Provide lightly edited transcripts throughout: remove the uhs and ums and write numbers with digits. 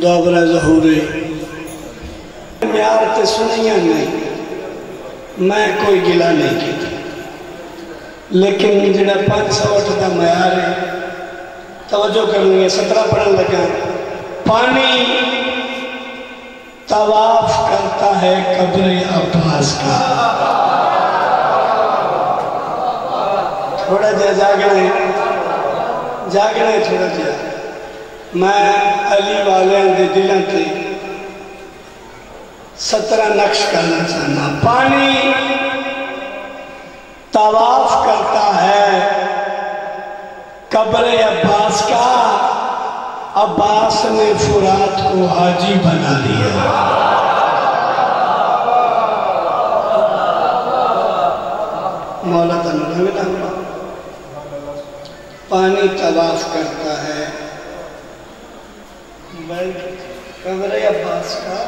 دوبرہ ظہورے میار تے سنیاں نہیں میں کوئی گلہ نہیں کی لیکن جنہ 508 دا معیار ہے توجہ کروں گے 17 پڑھن لگا پانی طواف کرتا ہے قبر عباس کا تھوڑا جا جاگنے تھوڑا جا میں علی والے دے دلوں تے 17 نقش کرنا چاہنا پانی طواف کرتا ہے قبر عباس کا عباس نے فرات کو حاجی بنا دیا مولا تنہا پانی طواف کرتا ہے قبر عباس کا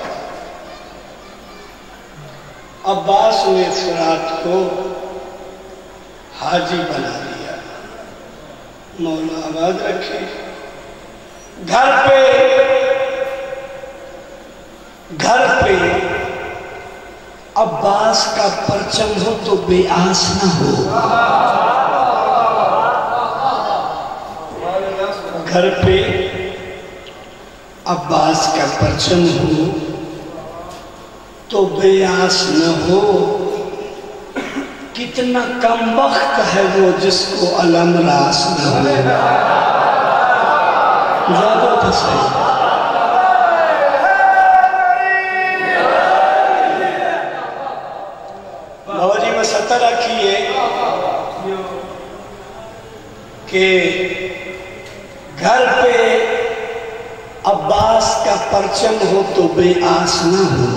عباس نے فرات کو حاجی بنا دیا مولا آباد رکھے گھر پہ عباس کا پرچم ہو تو بے آس نہ ہو گھر پہ عباس کا پرچم ہو تو بے آس نہ ہو کتنا کم وقت ہے وہ جس کو علم راس نہ ہو زیادہ تو صحیح بابا جی میں 17 رکھی ہے کہ گھر پہ عباس کا پرچم ہو تو بے آس نہ ہو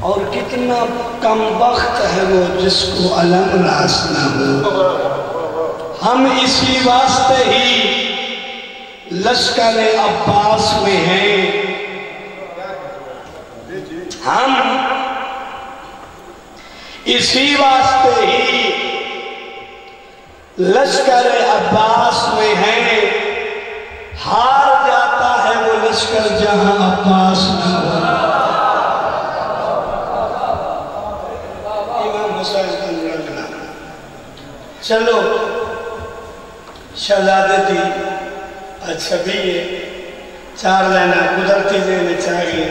اور کتنا کم وقت ہے وہ جس کو علم راس نہ ہو ہم اسی واسطے ہی لشکر عباس میں ہیں ہم اسی واسطے ہی لشکر عباس میں ہیں ہار جاتا ہے وہ لشکر جہاں عباس نہ ہو چلو شہزادتی اچھا بھی ہے 4 لینا قدرتی ذہن چاہیے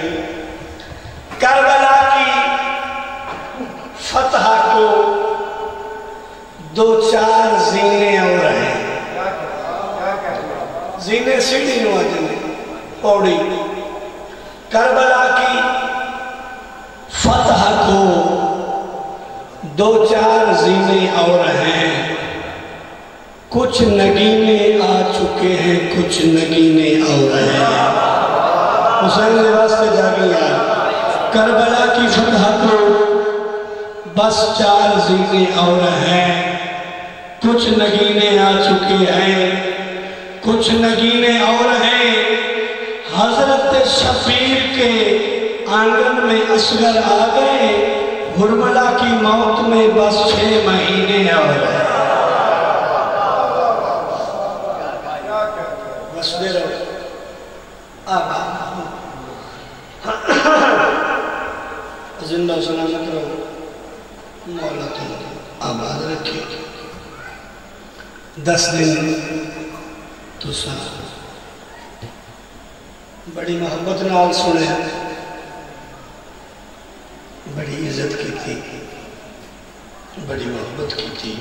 کربلا کی فتح کو 2-4 زینے اور ہیں زینے سیڑھی نواجن پوڑی کربلا کی فتح کو 2-4 زینے اور ہیں کچھ نگینے آ چکے ہیں کچھ نگینے اور ہیں حسین نے واسطے جاگیا کربلا کی فتح کو بس 4 زینے اور ہیں کچھ نگینے آ چکے ہیں کچھ نگینے اور ہیں حضرت شفیع کے آنگن میں اصغر آ گئے حرملہ کی موت میں بس 6 مہینے اور ہیں بس دے رہو زندہ و سلامت رہو مولا تم آباد رکھے 10 دن تو ساتھ بڑی محبت نال سنے بڑی عزت کی تھی بڑی محبت کی تھی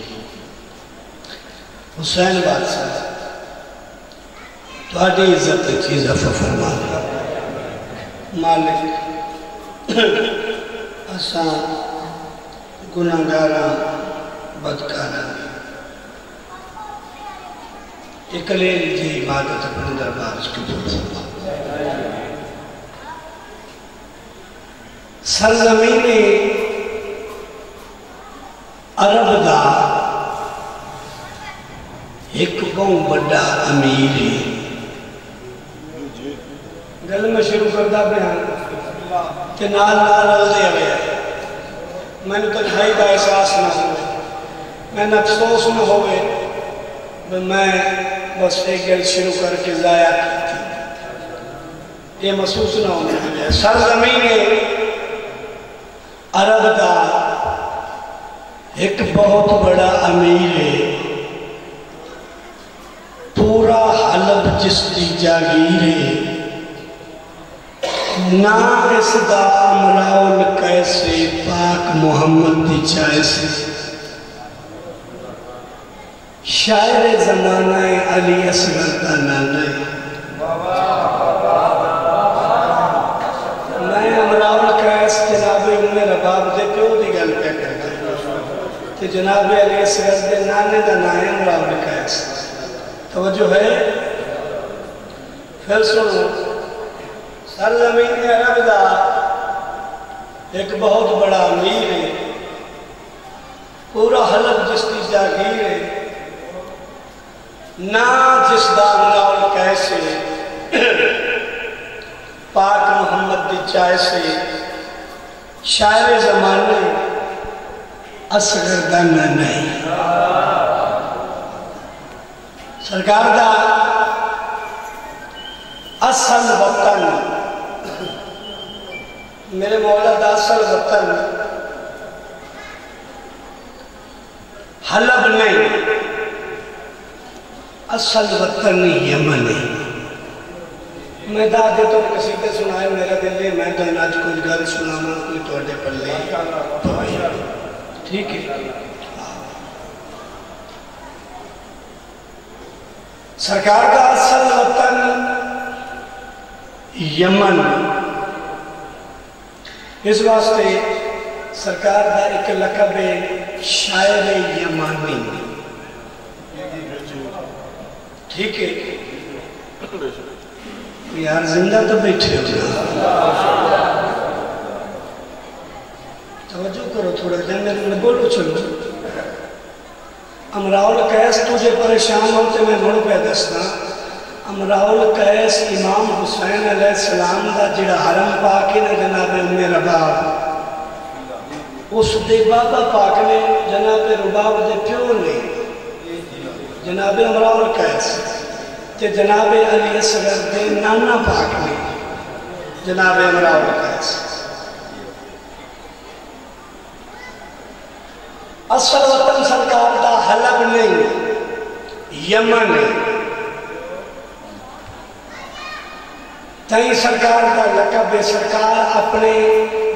حسین بادشاہ تھوڑی عزت چیز افا فرما مالک اساں گناہگاراں بدکاراں اکلیل جی عبادت اپنے دربار اس کی بول فرما سرزمین عرب دا ایک بہت بڑا امیر ہے گل میں شروع کردہ بیان کہ نال رضے ہوئے میں نے تنہائی کا احساس نہ ہوئے میں نے افسوس نہ ہوئے میں بس ایک گل شروع کر کے ضائع کی تھی یہ محسوس نہ ہونا ہے سرزمین عرب دا ایک بہت بڑا امیر ہے پورا حلب جس دی جاگیر ہے نا اس دا امراؤ کیسے پاک محمد دی چائے سے شاعر زمانہ علی اصغر کا نانا ہے میں امراؤ القیس جناب ام رباب دے پیو دی گل پہ کرتا ہے کہ جناب علی اصغر دے نانے دا نائے امراؤ القیس توجہ ہے پھر سنو سرزمین عرب دا ایک بہت بڑا امیر ہے پورا حلب جس کی جاگیر ہے نا جس دا امراؤ القیس پاک محمد دی چائے سے شاعر زمانے اصغر دا نہیں سرکار دا اصل وطن میرے مولا دا اصل وطن حلب نہیں اصل وطن یمن ہے میں دادے تو قصیدے سنائے میرا دل ہے میں تو آج کچھ گل سنانا کوئی توڑے پلے ٹھیک ہے سرکار کا اصل وطن یمن اس واسطے سرکار کا ایک لقب ہے شاعر یمانی ٹھیک ہے یار زندہ تو بیٹھے ہو توجہ کرو تھوڑا دن میں بولو چلو امراؤ القیس تجھے پریشان ہوتے میں مڑ پہ دسنا امراؤ القیس امام حسین علیہ السلام دا جڑا حرم پاک نے جناب ام رباب اس دے بابا پاک نے جناب رباب دے پیو نے جناب امراؤ القیس تے جناب علی اصغر دے نانا پاک نے جناب امراؤ القیس اصل وطن سرکار دا حلب نہیں یمن ہے تائیں سرکار دا لقب ہے سرکار اپنے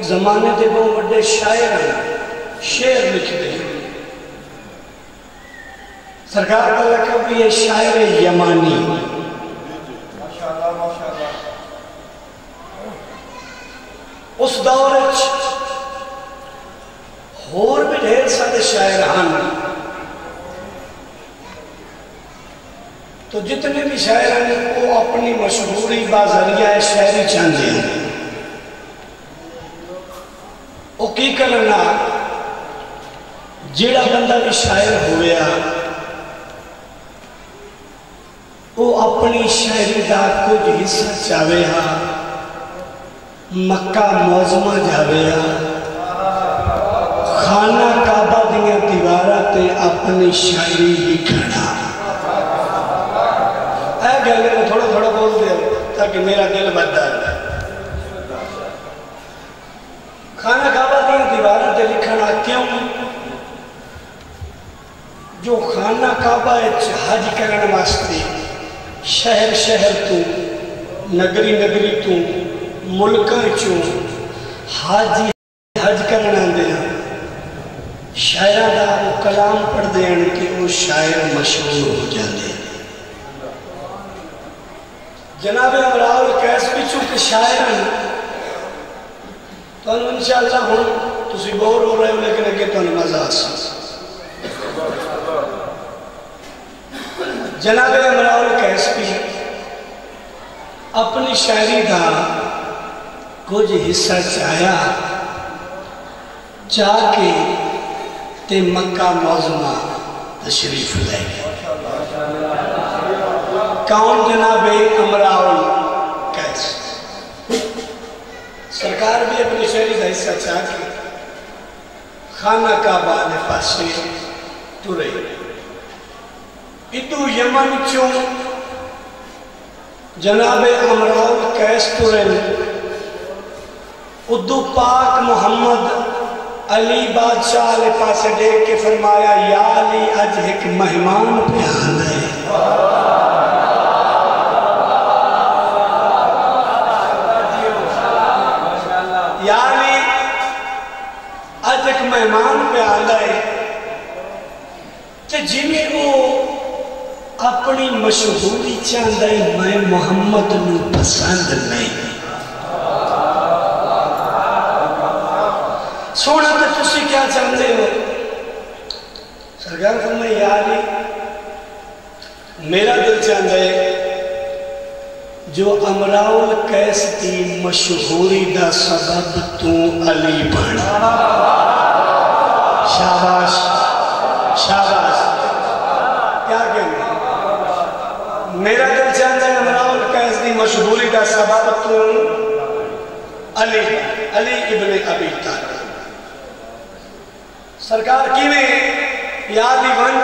زمانے دے بہت بڑے شاعر ہیں شعر لکھ دے سرکار کا لقب بھی ہے شاعر یمانی اس دور اور بھی ڈھیر سارے شاعر ہیں تو جتنے بھی شاعر ہیں وہ اپنی مشہوری بازریہ شاعری چاہتے ہیں وہ کی کرنا جیڑا بندہ بھی شاعر ہویا وہ اپنی شاعری دا کچھ حصہ چاہے ہاں مکہ موزمہ جاوے ہاں خانہ کعبہ دیا دیوارہ تے اپنی شاعری لکھنا اے گلے میں تھوڑا تھوڑا بول دے تاکہ میرا دل بدل خانہ کعبہ دیا دیوارہ تے لکھنا کیوں جو خانہ کعبہ حج کرن واسطے شہر شہر تو نگری نگری تو ملکاں چوں حاجی حج کرنا دیا شاعرہ دا وہ کلام پڑھ دیں کہ وہ شاعر مشہور ہو جاتے جناب امراؤ القیس بھی چونکہ شاعر ہیں تو انشاءاللہ ہوں تسی بور ہو رہے ہو لیکن اگے تو مزہ آسا جناب امراؤ القیس بھی اپنی شاعری دا کچھ حصہ چاہیا چاہ کے تے مکہ معظمہ تشریف لے گئے کون جناب امراؤ القیس سرکار بھی اپنی شاعری دا حصہ چاہ کے خانہ کعبہ دے پاسے ٹرے ادو یمن چوں جناب امراؤ کیس ٹرن ادو پاک محمد علی بادشاہ علیہ پاسے دیکھ کے فرمایا یا علی اج ایک مہمان پہ آنا ہے. یا علی اج ایک مہمان پہ آنا ہے تے جنہیں وہ اپنی مشہوری چاہتا ہے میں محمد نو پسند نہیں. سونا تو تسی کیا چاہتے ہو؟ سرکار فرمائے یا علی میرا دل چاہتا ہے جو امراؤ القیس کی مشہوری دا سبب تو علی بن. شاباش شاباش. کیا کہیں میرا دل چاہتا ہے امراؤ القیس کی مشہوری دا سبب تو علی ابن ابی طالب. سرکار کیویں یا علی بن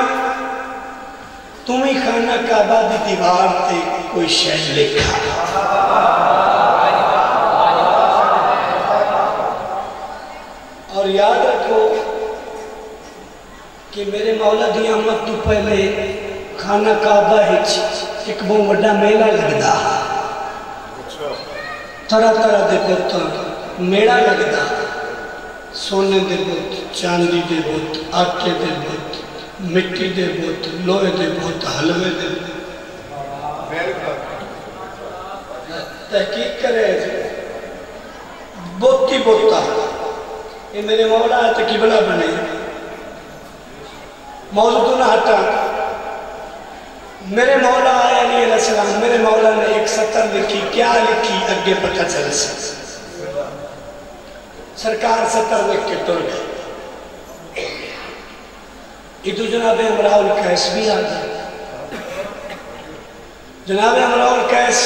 تمہیں خانہ کعبہ دی دیوار تے کوئی شہر لکھا. اور یاد رکھو کہ میرے مولا دی آمد تو پہلے خانہ کعبہ ایک بہت بڑا میلہ لگدا طرح طرح دے بت میلہ لگدا. سونے دے بت چاندی دے بت آٹے دے بت مٹی دے بت لوہے دے بت حلوے دے بت. تحقیق کرے بت ہی بتا یہ میرے مولا ہے تو قبلہ بنے. موضوع تو نہ ہٹا. میرے مولا آیا علیہ السلام میرے مولا نے ایک سطر لکھی. کیا لکھی اگے پتہ چل سکتا. سرکار سطر لکھ کے ٹر گئے. ادھر جناب امراؤ القیس بھی آ گئے. جناب امراؤ القیس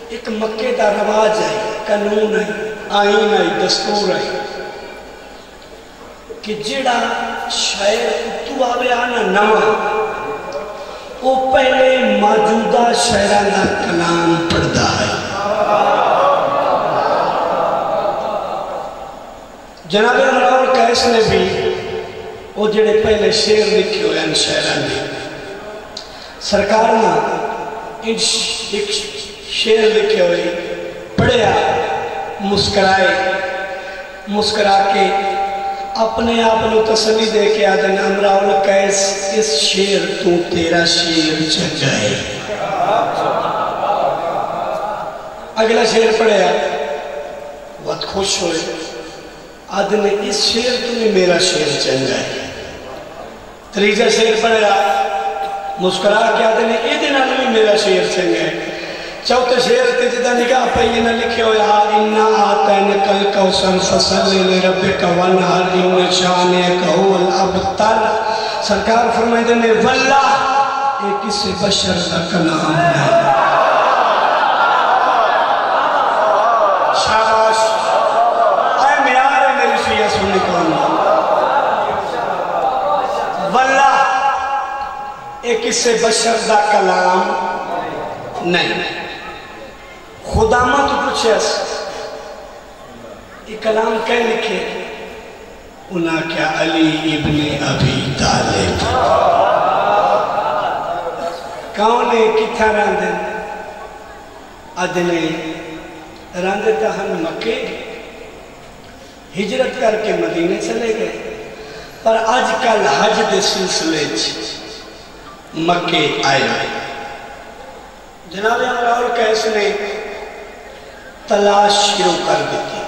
ایک مکے دا رواج ہے قانون ہے آئین ہے دستور ہے کہ جڑا شاعر اتو آوے آنا نواں وہ پہلے موجودہ شاعران دا کلام پڑھدا ہے. جناب امراؤ القیس نے بھی وہ جڑے پہلے شعر لکھے ہوئے ہیں شاعران نے سرکار نے ایک شعر لکھے ہوئے پڑھیا مسکرائے مسکرا کے اپنے آپ کو تسلی دے کے آدھے امراؤ القیس اس شعر تو تیرا شعر چنگا ہے. اگلا شعر پڑھیا بہت خوش ہوئے آدھے اس شعر تو نہیں میرا شعر چنگا ہے. تیسرا شعر پڑھیا مسکرا کے آدھے یہ دن بھی میرا شعر چنگا ہے. چوتھے شعر تے جدا نگاہ پہیے نہ لکھے ہویا اِنَّا آتَيْنَكَ الْكَوْثَرَ فَصَلِّ لِرَبِّكَ وَانْحَرْ إِنَّ شَانِئَكَ هُوَ الْأَبْتَرُ. سرکار فرمائے دینے واللہ یہ کسی بشر کا کلام ہے. شاباش آئے معیار ہے میری شیعہ سننے کو واللہ یہ کسی بشر کا کلام نہیں. خدا ماں تو پوچھے یہ کلام کہہ لکھے انہاں کیا علی ابن ابی طالب. کون ہے کتھا راندے ادنے راندے تاہن مکے ہجرت کر کے مدینے چلے گئے پر آج کل حج دے سلسلے مکے آئے. جناب امراؤ القیس نے تلاش شروع کر دیتی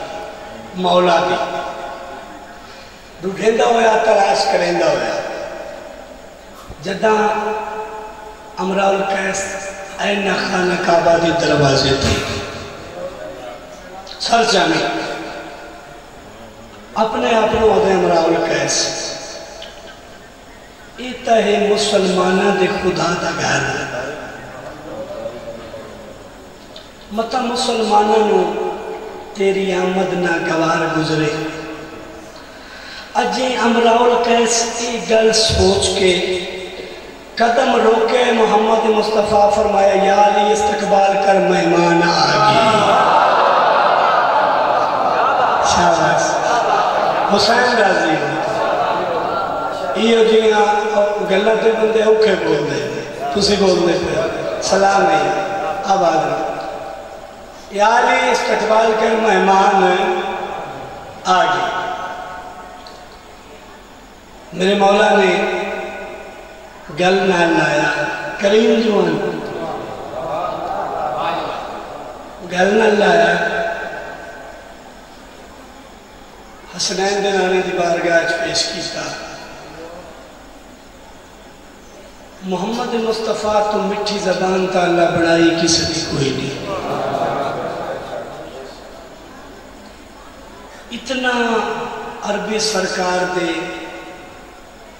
مولا دی ڈھونڈا ہویا تلاش کریندا ہویا. جداں امراؤ القیس اینا خانہ کعبہ دی دروازے تھے سر جانے اپنے اپنوں ہوتے امراؤ القیس ایتا ہے مسلمانہ دے خدا دا گھر مطا مسلمانوں نو تیری آمد نہ گوار گزرے. اجیں امراؤ القیس کی گل سوچ کے قدم روکے محمد مصطفیٰ فرمایا یا علی استقبال کر مہمان آگی شاباش حسین راضی یہ جیاں گلتے بندے اوکھے بول دے تسی بول دے پہ سلام نہیں آباد میں یا علی استقبال کر مہمان آگی میرے مولا نے گل نہ لایا کریم جوان گل نہ لایا حسنین دنانی دی بارگاہ پیش کیتا محمد مصطفیٰ تو مٹھی زبان تا اللہ بڑائی کسی بھی کوئی نہیں اتنا عربی سرکار دے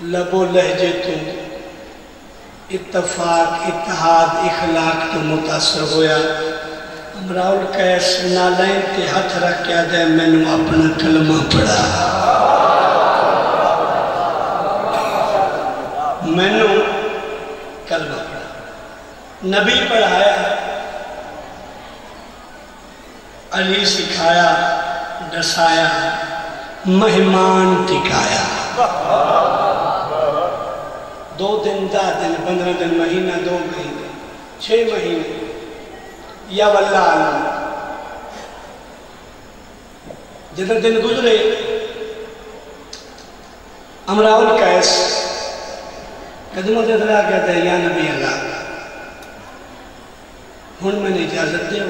لب و لہجے تو اتفاق اتحاد اخلاق تو متاثر ہویا امراء القیس نالین تے ہاتھ رکھ کیا دے میں نے اپنا کلمہ پڑھا میں نے کلمہ پڑھا نبی پڑھایا علی سکھایا ڈسایا مہمان ٹکایا 2 دن 10 دن 15 دن مہینہ 2 مہینے 6 مہینے یا واللہ عالم جتنے دن گزرے امراء القیس قدموں سے دلا کہتا ہے یا نبی اللہ ہن میں نے اجازت دے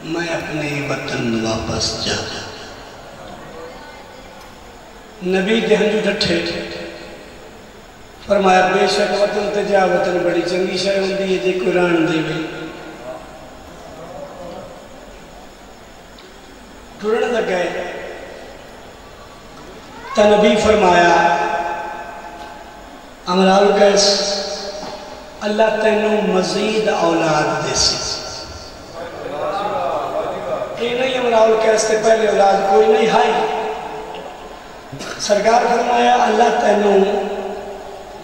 میں اپنے وطن واپس جاتا نبی دہنجو ڈٹھے فرمایا بے شک وطن تے جا وطن بڑی چنگی شاہ ہوندی ہے جے قرآن دے بھی ٹھوڑنے لگ گئے تا نبی فرمایا امراء القیس اللہ تینوں مزید اولاد دے سی یہ نہیں امراء القیس تے پہلے اولاد کوئی نہیں ہائی سرکار فرمایا اللہ تینوں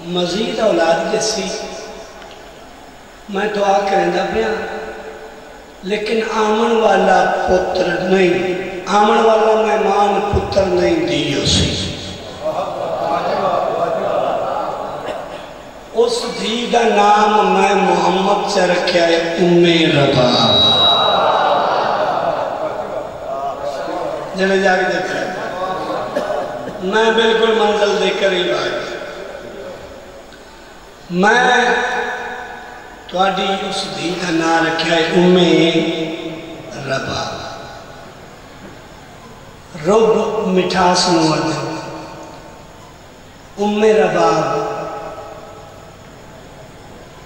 مزید اولاد جیسی میں دعا کرندہ پیا لیکن آمن والا پتر نہیں آمن والا مہمان پتر نہیں دیو سی اس دھی دا نام میں محمد سے رکھیا ہے رباب جلے جا کے دیکھ رہے میں بالکل منزل دے کر ہی آئی میں تواڈی اس دھی کا نام رکھا ہے رباب رب مٹھاس نورد رباب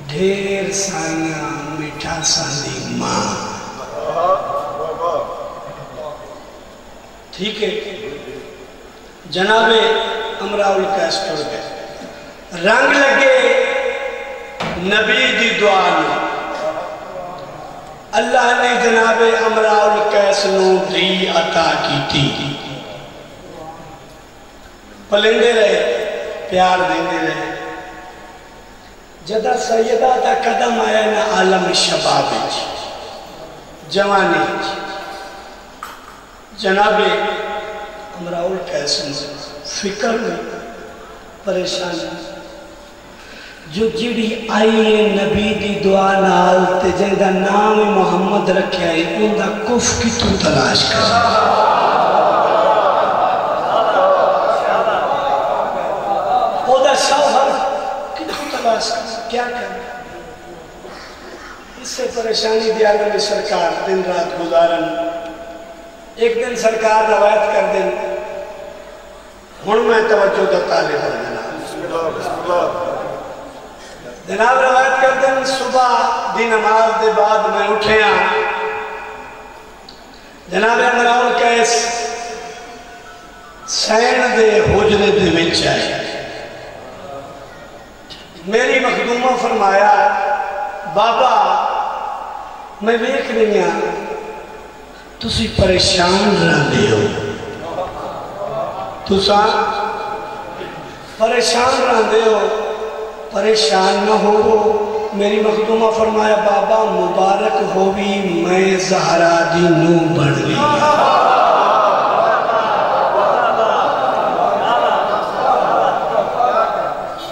ڈھیر سائیاں مٹھاساں دی ماں ٹھیک ہے جناب امراء القیس ٹر گئے رنگ لگے نبی دی دعا نے اللہ نے جناب امراء القیس نو دھی عطا کی تھی پلندے رہے پیار دینے رہے جدہ سیدہ دا قدم آیا نا عالم شباب جوانی جناب امراء القیس فکر میں پریشان جو جڑی آئیے نبی دی دعا نال تے جندہ نام محمد رکھے آئے ان دا کف کی تو تلاش کر او دا شوہر کی تو تلاش کر کیا کر اس سے پریشانی دیا میں سرکار دن رات گزارن ایک دن سرکار روایت کر دیں ہن میں توجہ دا طالب ہوں جناب روایت کر دیں صبح دی نماز دے بعد میں اٹھے جناب امراء القیس سین دے حجرے دے وچ آئے میری مخدومہ فرمایا بابا میں دیکھ نہیں تسی پریشان رہے ہو تسا پریشان رہے ہو پریشان نہ ہو. میری مخدومہ فرمایا بابا مبارک ہو بھی میں زہرا دی نو بڑھ گئی.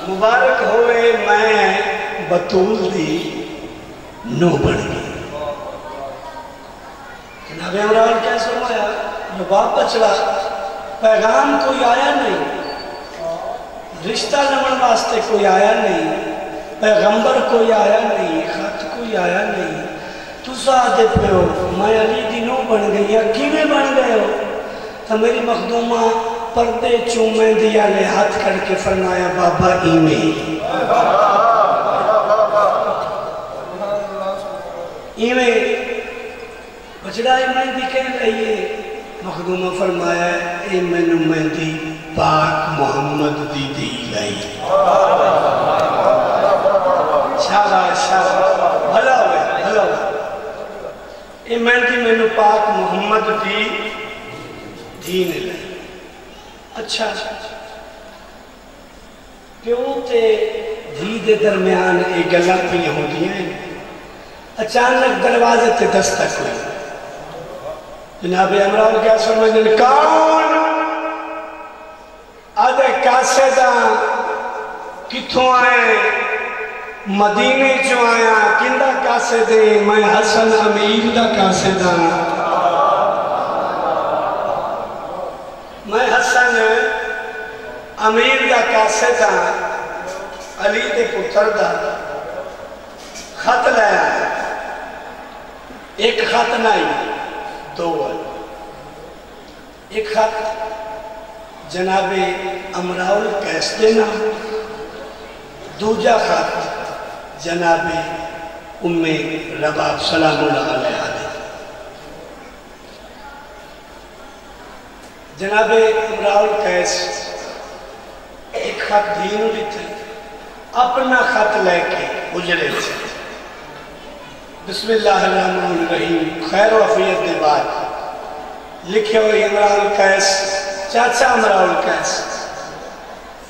مبارک ہوئے میں بطول دی نو بڑھ گئی. جناب عمران کیسے فرمایا لباب بچڑا پیغام کوئی آیا نہیں, رشتہ لمن واسطے کوئی آیا نہیں, پیغمبر کوئی آیا نہیں, خط کوئی آیا نہیں. تسا دے پہ ہو میں علی دی نو بن گئی. کیویں بن گئے ہو؟ تو میری مخدومہ پردے چومیں دیا لے ہاتھ کر کے فرمایا بابا ایویں بچڑا مہندی کہہ رہی ہے. مخدومہ فرمایا اے مینو مہندی پاک محمد دی دی لائی. شاباش شاباش بھلا ہوئے بھلا ہوئے. اے مہندی مینو پاک محمد دی دی نے لائی. اچھا پیو تے دھی دے درمیان ایک گلاں پہ ہوندی ہیں. اچانک دروازے تے دستک ہوئی. جناب عمران کیا سمجھن کون آدھے کاسے دا کتھوں آئے مدینے جو آیا کندہ کاسے دے میں حسن امیر دا کاسے دا میں حسن امیر دا کاسے دا علی دے پتر دا خط لیا. ایک خط نہیں دو. ایک خط جناب امراؤل قیس دینا, دوجا خط جناب ام رباب سلام اللہ علیہ دینا. جناب امراؤل قیس ایک خط دینو دیتے اپنا خط لے کے اجرے سے بسم اللہ الرحمن الرحیم خیر و عافیت دے بعد لکھے ہوئے عمران قیس چاچا عمران قیس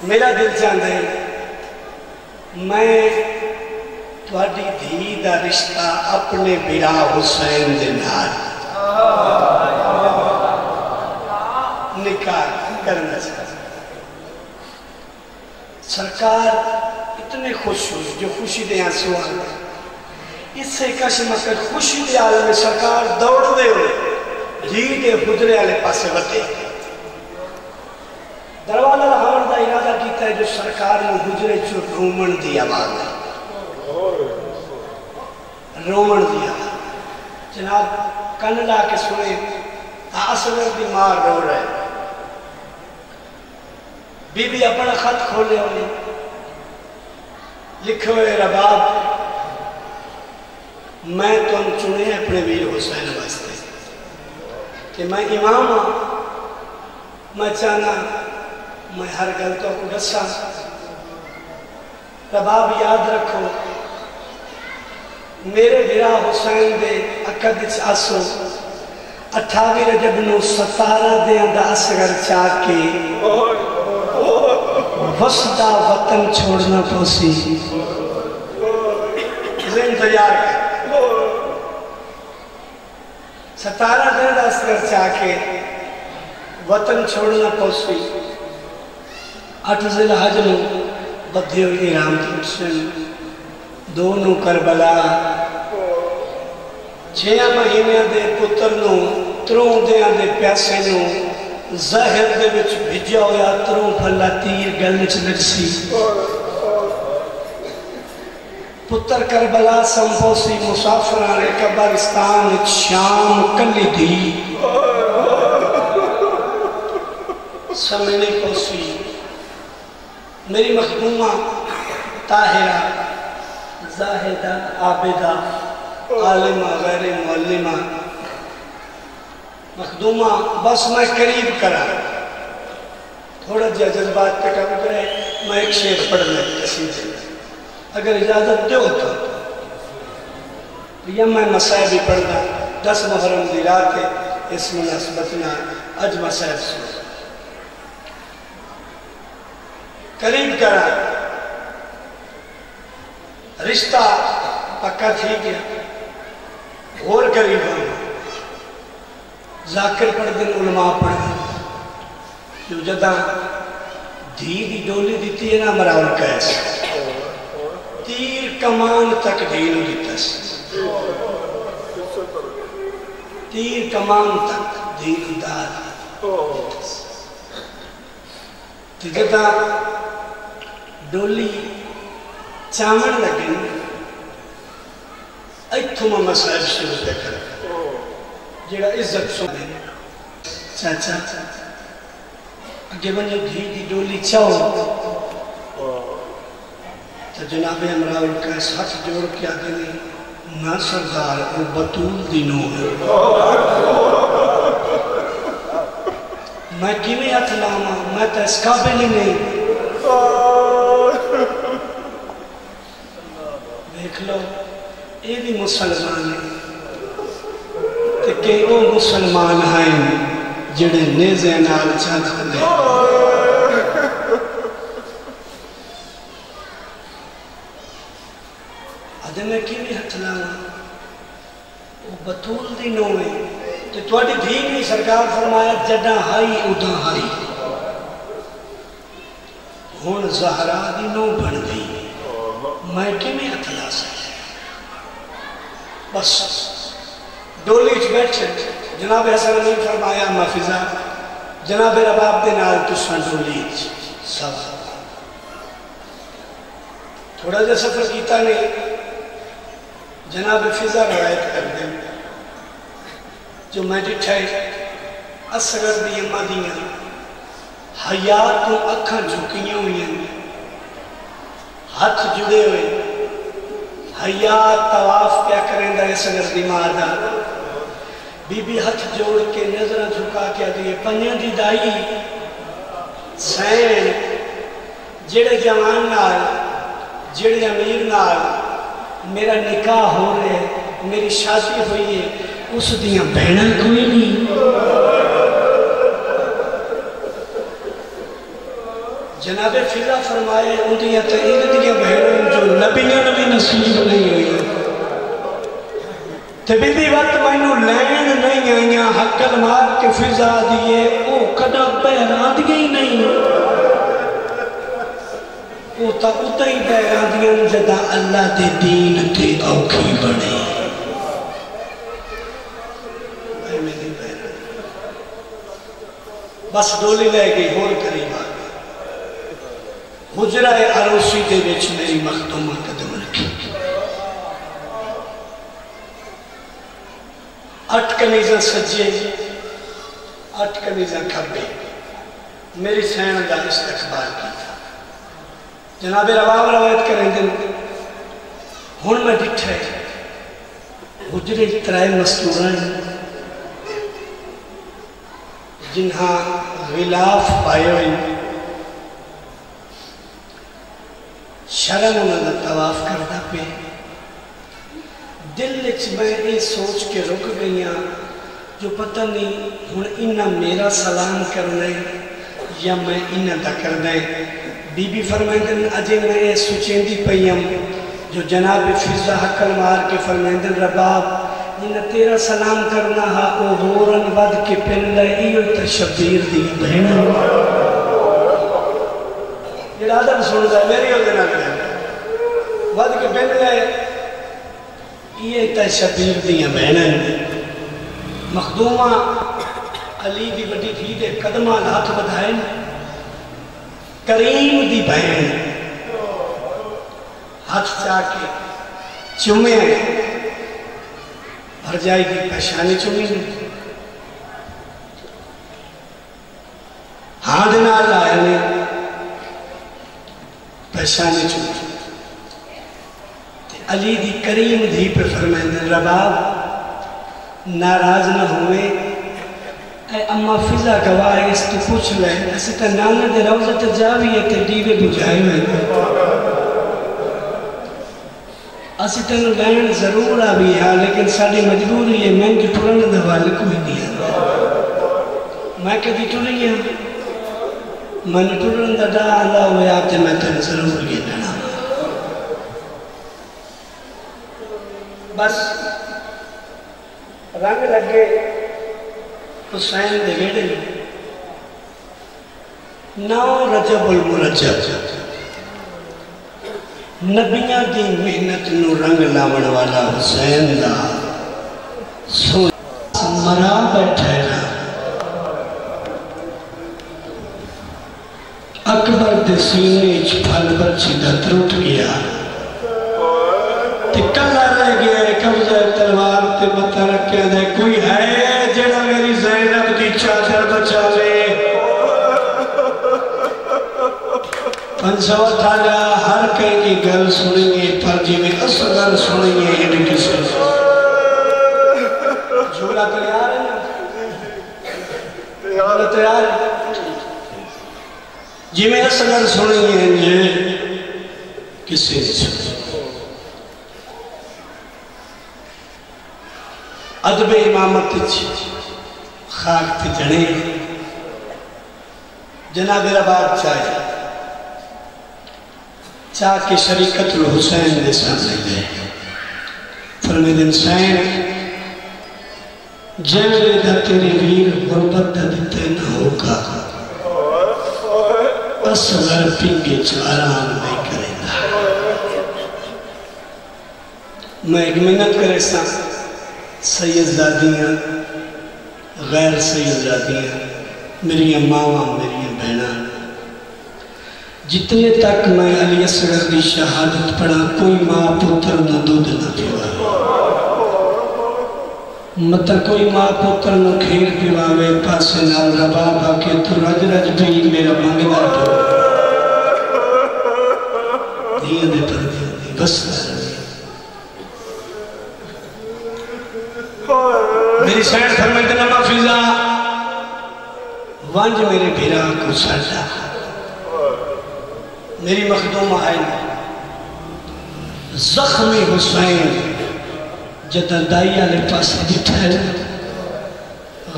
میرا دل چاہتا ہے میں تھوڑی دھی دا رشتہ اپنے بیرا حسین دے نال نکاح کرنا چاہتا. سرکار اتنے خوش ہوئی جو خوشی دے آنسو آئے. اس سے کشم کر خوشی دے عالم میں سرکار دوڑ دے ہوئے جی دے حجرے والے پاسے بتے. دروازہ لہاؤن دا ارادہ کیتا ہے جو سرکار میں حجرے چو رومن دی آواز ہے. رومن دی آواز جناب کن لا کے سنے اصغر دی ماں رو رہے. بی بی اپنا خط کھولے ہوئے لکھے ہوئے رباب میں تم چنے اپنے ویر حسین واسطے کہ میں امام ہوں. میں چاہنا میں ہر گلتوں کو دسا. رباب یاد رکھو میرے بیرا حسین دے عقد آسو 28 رجب نو 17 دے اندہ اصغر چاہ کے وسطہ وطن چھوڑنا پوسی. ذہن تیار کر 17 دن اصغر چاہ کے وطن چھوڑنا پوسی. 8 ذی الحج نو بدھے ہوئی ایرام تھوڑسن دونوں کربلا 6 مہینے دے پتر نو تروں دے آدھے پیاسے نو ظاہر دے وچ بھجا ہویا تروں پھلا تیر گلچ لگسی. پتر کربلا سمپوسی مسافران قبرستان شام کلی دی سمجھنے پوسی. میری مخدومہ طاہرہ زاہدہ عابدہ عالمہ غیر معلمہ مخدومہ بس میں قریب کرا تھوڑا جا جذبات پہ کم کرے میں ایک شعر پڑھ لیں کسی سے اگر اجازت دے ہوتا یا میں مسائل بھی پڑھنا 10 محرم دی رات ہے اس مناسبتنا اج مسائل سن قریب کرا رشتہ پکا تھی گیا اور قریب ہوں ذاکر پڑھ دن علماء پڑھ دن جو جدہ دھی دی ڈولی دیتی ہے نا مراول کیس تیر کمان تک دھینو دیتا سی تیر کمان تک دھینو دار جدہ ڈولی چامن لگن ایتھو میں مسائل شروع دے کر جیڑا عزت سنے چاچا اگے بنجو دھی دی ڈولی چاہو تو جناب امراؤل کا ہاتھ جوڑ کے آگے نہیں نہ سردار وہ بطول دینوں ہے میں کیویں ہاتھ لاما میں تو اس قابل ہی نہیں دیکھ لو یہ بھی مسلمان ہے کہ وہ مسلمان ہیں جڑے نیزے نال چاہتے ہیں آدھے میں کی بھی ہتھ لانا وہ بطول دی نوے تو توڑی دھیگ نہیں سرکار فرمایا جڑا ہائی ادا ہائی ہون زہرا دی نو بن گئی میں کی بھی ہتھ لا سکتے بس ڈولی چ بیٹھے جناب حسن نے فرمایا محفظہ جناب رباب دے نال تساں ڈولی سوا تھوڑا جا سفر کیتا نے جناب فضا روایت کر دیں جو میں ڈٹھائے اصغر دی اماں دیاں حیات کو اکھاں جھکیاں ہوئی ہیں ہاتھ جڑے ہوئے حیات طواف کیا کریں دا اصغر دی مادہ بی بی ہاتھ جوڑ کے نظرہ جھکا کیا دیئے پنیاں دی دائی سین جڑے جوان نال جڑے امیر نال میرا نکاح ہو رہے میری شادی ہوئی ہے اس دیاں بہنہ کوئی نہیں جناب فضا فرمائے ان دیاں تحیل دیاں بہنوں جو نبیاں نبی نصیب نہیں ہوئی تبیدی وقت مینو لین نہیں آئیاں حقل مار کے فضا دیئے او کدا بہران دیئے ہی نہیں او تا اتا ہی بہران دیئے جدا اللہ دے دین تے اوکھی بڑے بس ڈولی لے گئی ہور قریب آگئی حجرہ عروسی دے بیچ میری مخدومہ قدم رکھی 8 کنیزاں سجے 8 کنیزاں کھبے میری سین دا استقبال کی تھا جناب رواب روایت کریں دن ہون میں ڈٹھے حجرے ترائے مستوران جنہاں غلاف پائے ہوئے شرم انہوں نے طواف کردہ پہ دل اچھ میں یہ سوچ کے رک گئیاں جو پتہ نہیں ہن انہاں میرا سلام کرنے یا میں انہاں دا کردے بی بی فرمائندن اجے میں یہ سوچیں دی پئیم جو جناب فضا حقل مار کے فرمائندن رباب انہاں تیرا سلام کرنا ہا او ہورن ود کے پن لے ایو تشبیر دی بہنہ یہ آدم سن رہا ہے میری ہو دینا کریں ود کے پن لے یہ تشبیر دیاں بہنن مخدومہ علی دی بڑی تھی دے قدمہ ہاتھ بدھائیں کریم دی بہن ہاتھ چاہ کے چومے بھر جائے گی پہشانی چومی ہاں دینا اللہ نے پہشانی چومی علی دی کریم دی پر فرمائیں رباب ناراض نہ ہوئے اے اما فضا گواہ اس تو پوچھ لے ایسے تا نانا دے روزہ جاوی ہے تے دیوے بجھائے میں اسی تنو لین ضرور آبی ہے لیکن ساڑی مجبوری ہے میں کی ٹرن دوال کوئی نہیں ہے میں کدی ٹرنی ہے میں نے ٹرن دا اللہ ہوئے آتے میں تن ضرور یہ ننا بس رنگ لگے حسین دے ویڑے نو رجب المرجب نبیاں دی محنت نو رنگ لاون والا حسین دا سونا مرا بیٹھے نا اکبر دے سینے پھل برچی دا تروٹ گیا تے کلا رہ گیا قبضہ تلوار تے متہ رکھیا دے کوئی ہے جڑا میری زینب دی چادر بچاوے 500 تھالا ہر کہیں کی گل سنیں پر جی میں اصغر سنیں ہی کسی جھولا تیار ہے نا جھولا تیار ہے جی میں اصغر سنیں ہی کسی ادب امامت خاک تے جنے جناب رباب چاہے چاہ کے شریکت الحسین دے سامنے گئے فرمید انسان جیلے دا تیرے ویر غربت دا دیتے نہ ہوگا اصغر پنگے چاران نہیں کرے گا میں ایک منت کرے سا سید زادیاں غیر سید زادیاں میری ماما میری بہناں جتنے تک میں علی اصغر دی شہادت پڑھا کوئی ماں پتر نہ دودھ نہ پیوا مطلب کوئی ماں پتر نہ کھیر پیواوے پاسے نال رباب آکے تو رج رج بھی میرا مانگدار تو دیاں دے پر دیاں دے بس میری سینٹ فرمائیتے نمہ فضا وانج میرے بھیرا کو ساڑھا میری مخدوم آئین زخمی حسین جدہ دائیہ لے پاس بٹھائے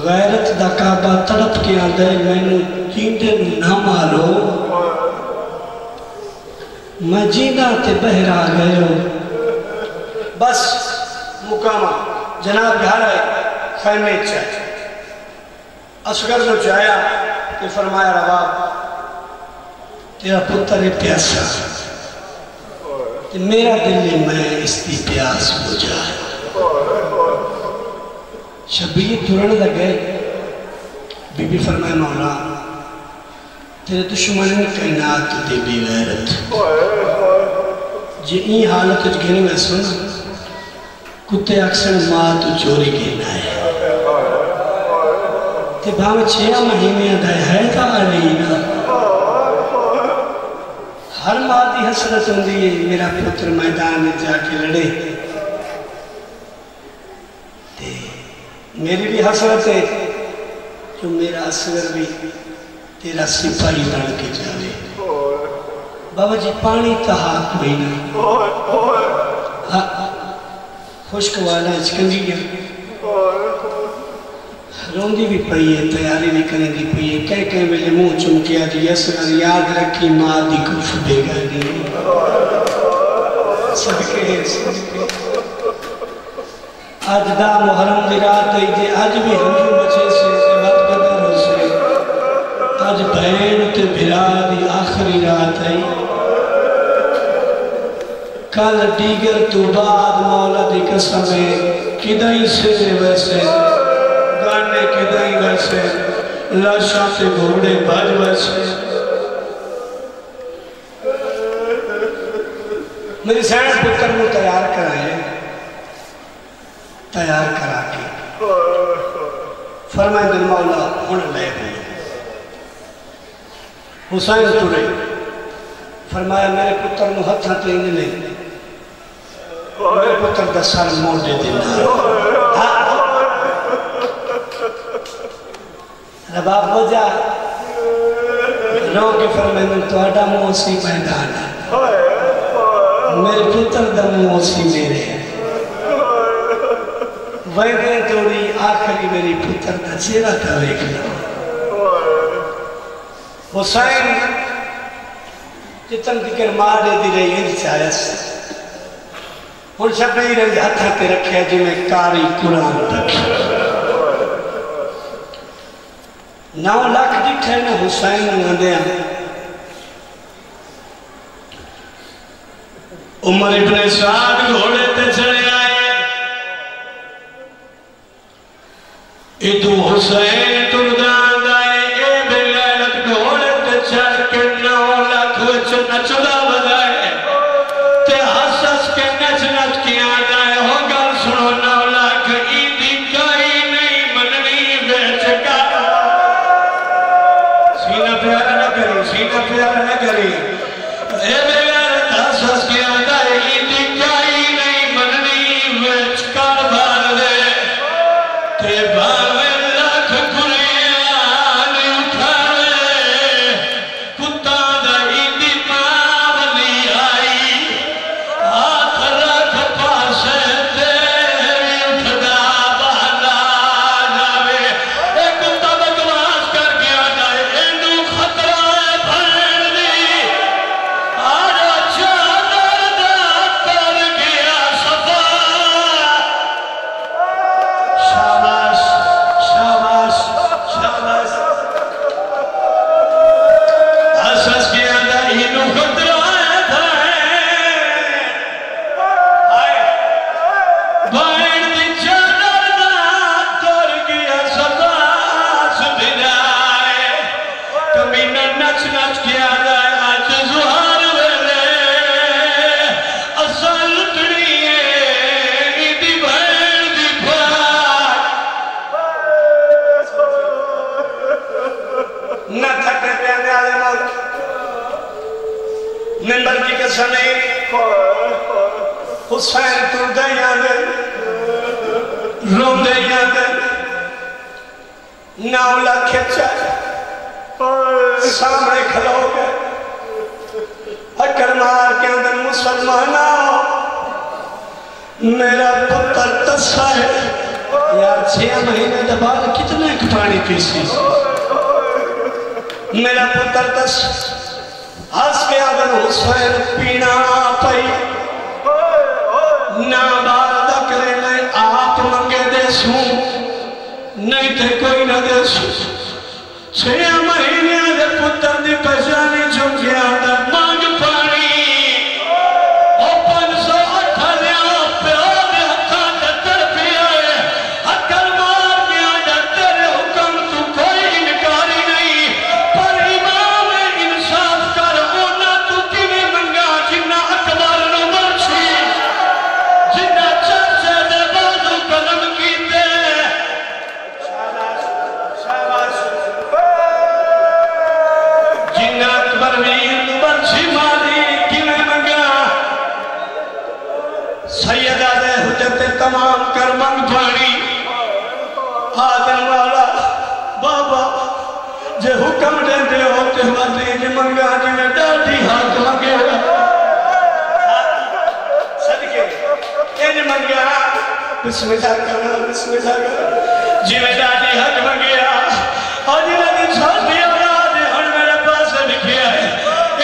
غیرت دا کعبہ تڑپ کے آدھے میں نے جیندے نہ مارو میں جیندہ تے بہرا گئے ہو بس مقامہ جناب گھر ہے خیمے چاہے اصغر جو چاہیا کہ فرمایا رباب تیرا پتر پیاسا میرا دل میں اس کی پیاس ہو جائے شبیر جھڑن لگے بی بی فرمائے مولا تیرے دشمن کائنات دے بے غیرت جی این حالت گھنے میں سن کتے اکثر ماں تو چوری گھنا ہے تے بھاو 6 مہینے دائے ہے تا علینا ہر ماں دی حسرت ہوندی ہے میرا پتر میدان میں جا کے لڑے تے میری بھی حسرت ہے جو میرا اصغر بھی تیرا سپاہی بن کے جاوے بابا جی پانی تہا کوئی نہ خشک والا اچکنگی گیا روندی بھی پئی ہے تیاری بھی کریں دی پئی ہے کہہ میں منہ چمکیا دی اصغر یاد رکھی ماں دی کف بے گردی صدقے آج دا محرم دی رات ہے جے آج بھی ہنجو بچے سے وقت قدر ہو سے آج بہن تے بھرا دی آخری رات ہے کل دیگر تو بعد مولا دی قسم ہے کدائی سے ویسے گانے کدائی ویسے لاشاں سے گھوڑے بھاج ویسے میری سینٹ پتر میں تیار کرائے تیار کرا کے فرمائے دل مولا ہون لے گئے حسین تورے فرمایا میرے پتر نو ہتھاں تے انہیں لے میرے پتر دا سر موڑے دینا رباب ہو جا رو کے فرمائے میں تو اڈا موسی میدان ہے میرے پتر دا موسی میرے ہیں ویدے توڑی آخری میری پتر دا چیرہ تھا ویکھنا حسین جتن دکر مارے دی رہی ہے چاہیس ہوں شبیر ہاتھ تے رکھیا جی میں کاری قرآن رکھی 9 لاکھ دکھے نا حسین آدھے عمر ابن سعد گھوڑے تے چڑھے آئے ادو حسین تردان دائے اے بغیرت گھوڑے تے چڑھ کے 9 لاکھ وچ نچدا بدائے تے حسس کے نچ نچ کیا دائے ہو گل سنو 9 لاکھ ایدی کائی نہیں مننی بیچ کا سینہ پیارا نہ کری سینہ پیارا نہ کری اے بغیرت حسس کیا دائے ایدی کائی نہیں مننی بیچ کر بار دے تے بار ممبر کی قسم حسین تو دیاں دے رو دیاں دے 9 لاکھ چاہے سامنے کھلو گئے اکر مار کے اندر مسلمان آؤ میرا پتر تسا ہے یار 6 مہینے دبال کتنے پانی پیسی میرا پتر تسا ہس کے آدھر حسین پینا پئی نا بار دکرے میں آپ منگے دے سوں نہیں تے کوئی نہ دے سوں 6 مہینے آدھر پتر دی پہچانی چونکہ آدھر مانگ پانی اوپن سو اٹھلیاں پیار ہتھا دتر پی آئے اکر مار کے آدھر تیرے حکم تو کوئی انکاری نہیں پر امام انصاف کر اونا تو تیوے منگا جنہ اکبر نمر چھی جنہ چرچے دے بازو قدم کی دے جنہ اکبر ویر نمر چھی مالی کیوے منگا سیدہ دے حجت تمام کر منگ پانی آدم والا بابا جے حکم دے دے ہوتے ہوتے جے منگا جی میں ڈاٹی ہاتھ منگے صدقے جے منگا بسم اللہ کرنا بسم اللہ کرنا جی میں ڈاٹی ہاتھ منگے اور جی لگی چھوڑ دیا جی ہن میرے پاس لکھے آئے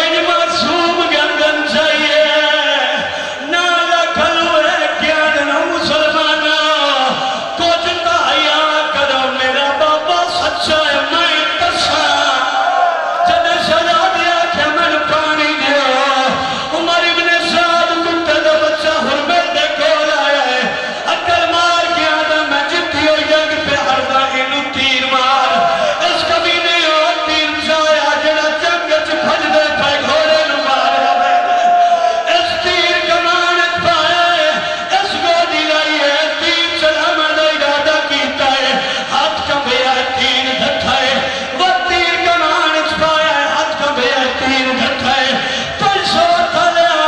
ان معصوم گردن چاہیے نالا کھلو ہے کیا دنوں مسلمانہ کچھ تاہیا کرو میرا بابا سچا ہے میں تسا جد شجا دیا کہ من پانی دیا عمر ابن سعد کتے دا بچہ حرمت دے کول آیا ہے اکر مار کے آدھا میں جتی ہو یگ پہ ہردہ انو تیر مار اس کبھی نہیں ہو تیر جایا جڑا جنگت پھج دے پہ گھوڑے نمار رہے اس تیر کمانت پایا ہے اس گوڑی لائی ہے تیر چلا مدہ ارادہ کیتا ہے ہاتھ کا بیا تیر دھٹھا ہے وہ تیر کمانت پایا ہے ہاتھ کا بیا تیر دھٹھا ہے پر سو تھلیا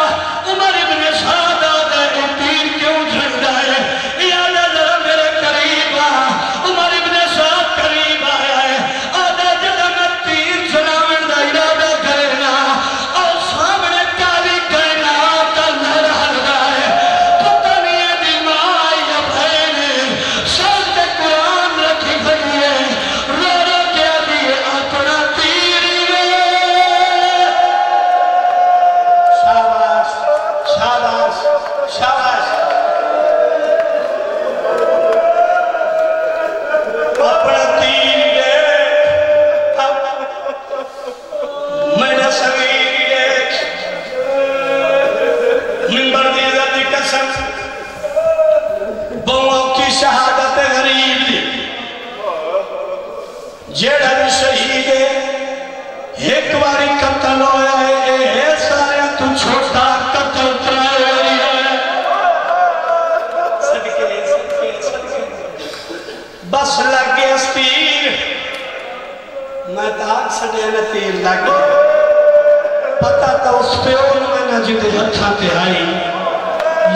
عمر ابن سعد آدھا ہے تیر کیوں جھنڈا ہے یادہ ذرا میرے قریب عمر ابن سعد قریب آیا ہے آدھا جدہ میں تیر چلاون دا ارادہ کرنا اور سامنے کالی کرنا تا لہر رہا ہے پتہ نہیں ہے دی ماں یا بھین ساتھ قرآن رکھی گئی ہے رو رو کیا دیئے اپنا تیر شاباش شاباش شاباش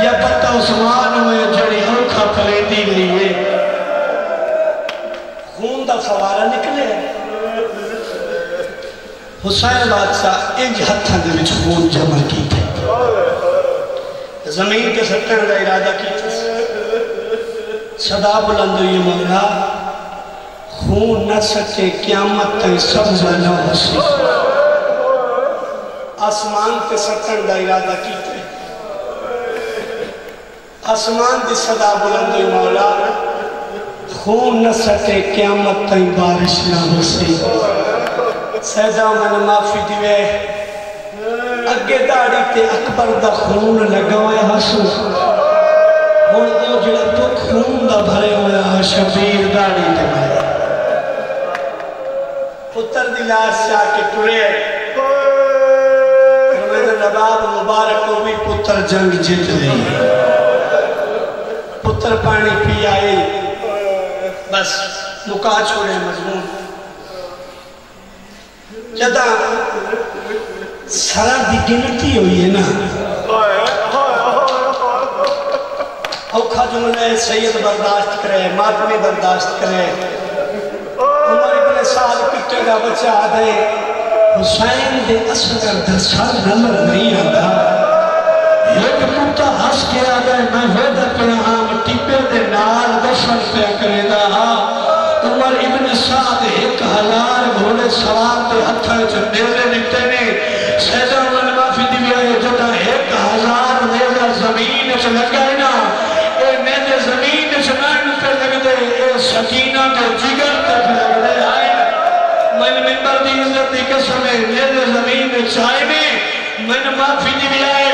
یا پتہ عثمان ہوئے جڑی اوکھا پلے دی لیے خون دا فوارہ نکلے حسین بادشاہ انج ہتھاں دے وچ خون جمع کیتے زمین کے سٹن دا ارادہ کیتے صدا بلند ہوئی مولا خون نہ سکے قیامت تک سبزہ نہ ہو سی آسمان کے سٹن دا ارادہ کیتے آسمان دی صدا بلند ہوئی مولا خون نہ سکے قیامت تک بارش نہ ہو سی سیدہ من معافی دیوے اگے داڑی تے اکبر دا خون لگا ہوئے حسو ہون دو جڑا تو خون دا بھرے ہوئے شبیر داڑی تے بھرے پتر دلاس چاہ کے ٹرے میرے نباب مبارک کو بھی پتر جنگ جیت رہی پتر پانی پی آئے بس مکا چھوڑے مضمون جدہ سارا دی گنتی ہوئی ہے نا اوکھا جملے سید برداشت کرے ماتمی برداشت کرے عمر ابن سال کٹے گا بچہ آدھے حسین دے اصغر دا سال نمبر نہیں آدھا ایک کتا ہس کے آدھے میں ہوتا پڑا ہاں ٹیپے دے نال دشن پہ کرے دا عمر ابن سعد 1000 گھوڑے سوار تے ہتھا چندیلے نکتے نے سیدہ من معافی دیویا ہے جدہ 1000 نیزہ زمین چ لگائے نا اے نیزہ زمین چنان پہ لگ دے اے سکینہ کے جگر تے پہ لگ دے آئے من ممبر دی عزت دی قسم ہے نیزہ زمین چائے میں من معافی دیویا ہے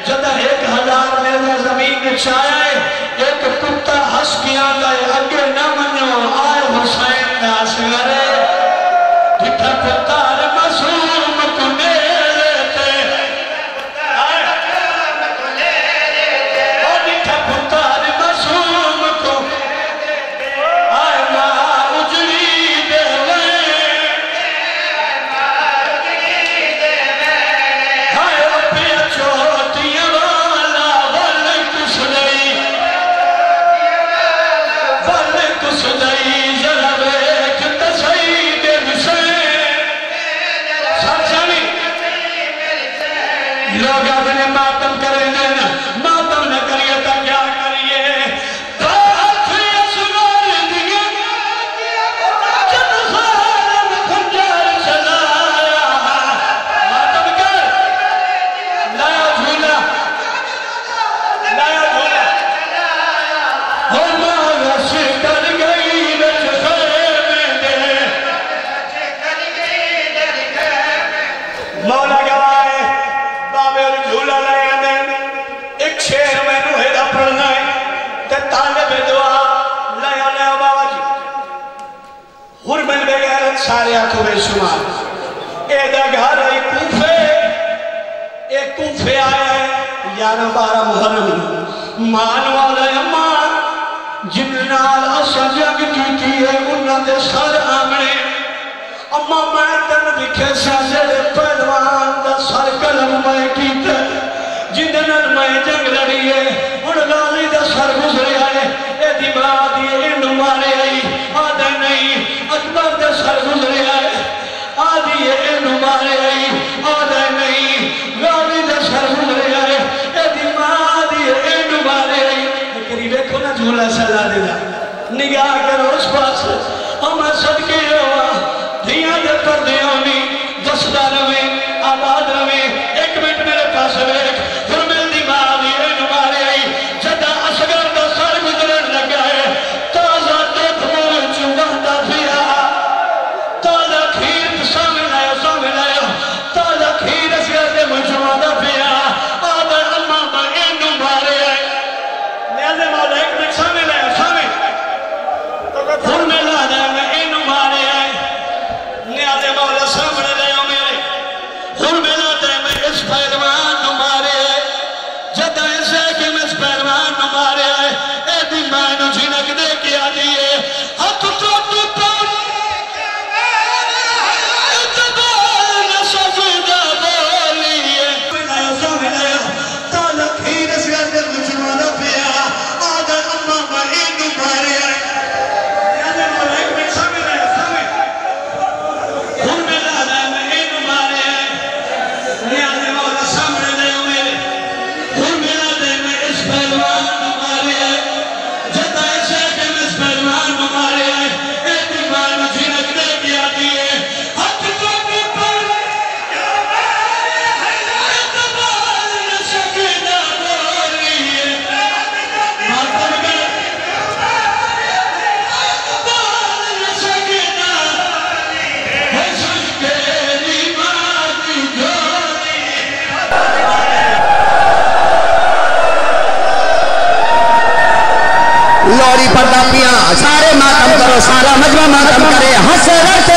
جدہ 1000 نیزہ زمین چایا ہے ایک کتا ہس کیا گئے اگے نہ منو آئے حسین ناس گرے جٹھا پتار مسوم کو نیرتے اور جٹھا پتار مسوم کو آئے ماں اجری دے آئے اپنے چوتیاں والا ول کس نہیں سدائی ذرا ایک تصحیح دے حسین سچانی لوگ اپنے ماتم کریں دینا ماتم نہ کریے تا کیا کریے بات اصغر دیئے جب خالم خنجر چلایا ماتم کر لایا جھولا لایا جھولا مولا گوائے بابے اور جھولا لے آنے ایک شیر میں نوہیدہ پڑھنا ہے تے طالب دعا لے آنے بابا جی حرمن بے غیرت سارے آنکھوں بے شمار اے دا گھر ایک کوفے آیا ہے 11-12 محرم مان والا امان جنہال اسا جگ کی ہے انہاں دے سر آمنے اما میں تن دکھے سازے پہلوان دا سر کلم میں کیتے جندنر میں جنگ لڑی ہے ان غالی دا سر گزرے آئے اے دیماغ دیئے انہوں مارے آئی آدھے نہیں اکبر دا سر گزرے آئے آدھے انہوں مارے آئی آدھے نہیں غالی دا سر گزرے آئے اے دیماغ دیئے انہوں مارے آئی قریبے کو نہ جھولا سلا دینا نگاہ کرو اس پاس ہمیں صدقے ہوا دھیاں دے پر دیانی دسدہ روے آباد روے ایک منٹ میرے پاس بیک فرمیل دیماغ دیئے نمارے آئی جدہ اصغر دا سر گزرن لگا ہے تازہ دیکھ مور چونگا دا پیا تازہ کھیر سامن آیا تازہ کھیر اصغر دے مجھوہ دا پیا آدھر امام میں نمارے آئی نیازے مولا ایک منٹ سامن آیا فرمیل آدھا کرو سارا مجمع ماتم کرے حسرت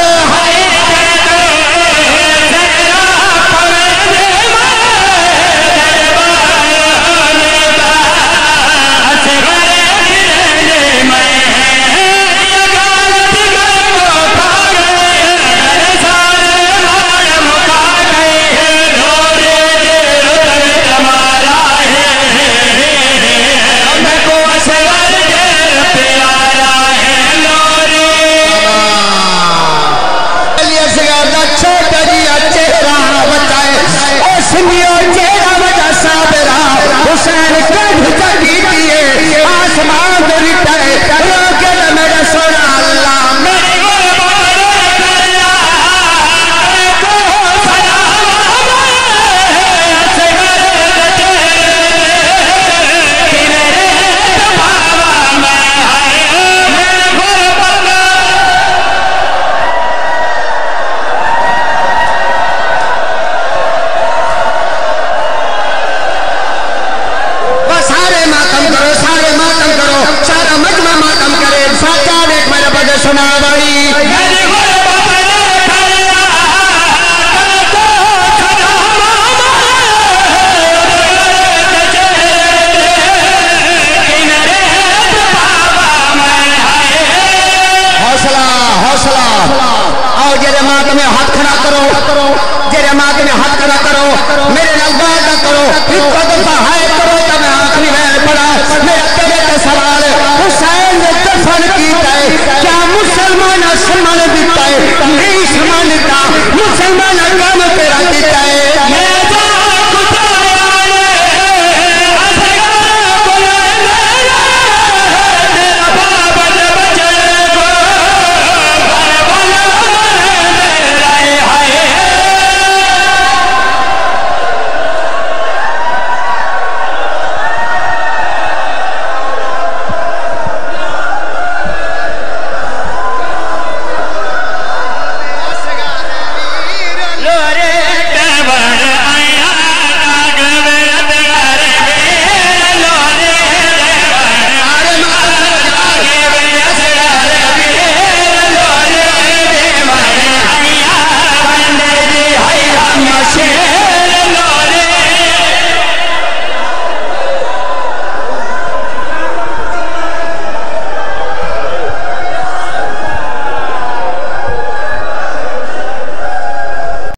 مسلمان